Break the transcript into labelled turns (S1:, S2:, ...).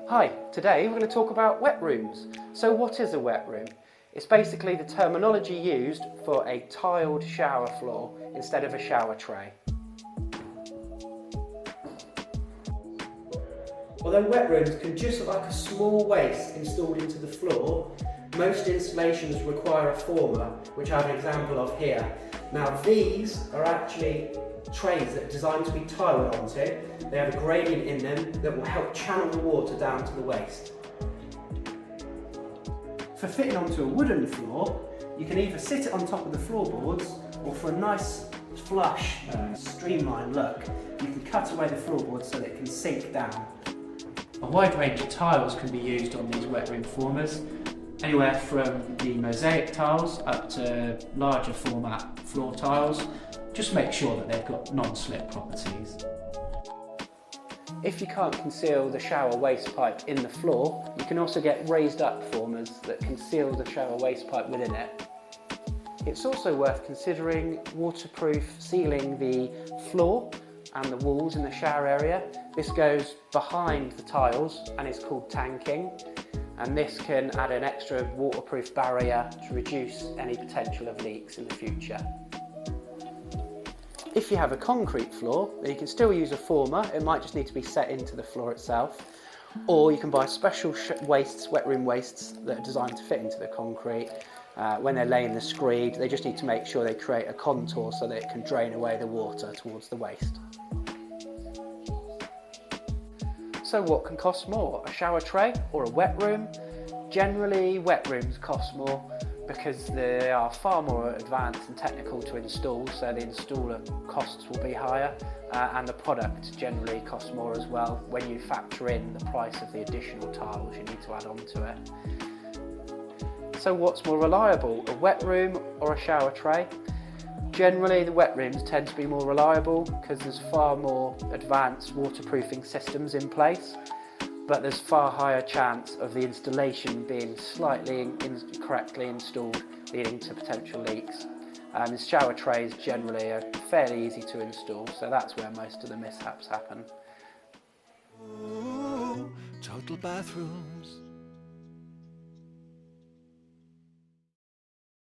S1: Hi, today we're going to talk about wet rooms. So what is a wet room? It's basically the terminology used for a tiled shower floor instead of a shower tray. Although wet rooms can just look like a small waste installed into the floor, most installations require a former, which I have an example of here. Now these are actually trays that are designed to be tiled onto. They have a gradient in them that will help channel the water down to the waste. For fitting onto a wooden floor, you can either sit it on top of the floorboards, or for a nice flush, streamlined look, you can cut away the floorboards so that it can sink down.
S2: A wide range of tiles can be used on these wet room formers, anywhere from the mosaic tiles up to larger format floor tiles. Just make sure that they've got non-slip properties.
S1: If you can't conceal the shower waste pipe in the floor, you can also get raised up formers that conceal the shower waste pipe within it. It's also worth considering waterproof sealing the floor and the walls in the shower area. This goes behind the tiles and is called tanking, and this can add an extra waterproof barrier to reduce any potential of leaks in the future. If you have a concrete floor, then you can still use a former. It might just need to be set into the floor itself, or you can buy special wet room wastes that are designed to fit into the concrete. When they're laying the screed, they just need to make sure they create a contour so that it can drain away the water towards the waste. So what can cost more, a shower tray or a wet room? Generally, wet rooms cost more because they are far more advanced and technical to install, so the installer costs will be higher, and the product generally costs more as well when you factor in the price of the additional tiles you need to add onto it. So what's more reliable, a wet room or a shower tray? Generally, the wet rooms tend to be more reliable because there's far more advanced waterproofing systems in place, but there's far higher chance of the installation being slightly incorrectly installed, leading to potential leaks. The shower trays generally are fairly easy to install, so that's where most of the mishaps happen.
S3: Ooh, total bathrooms.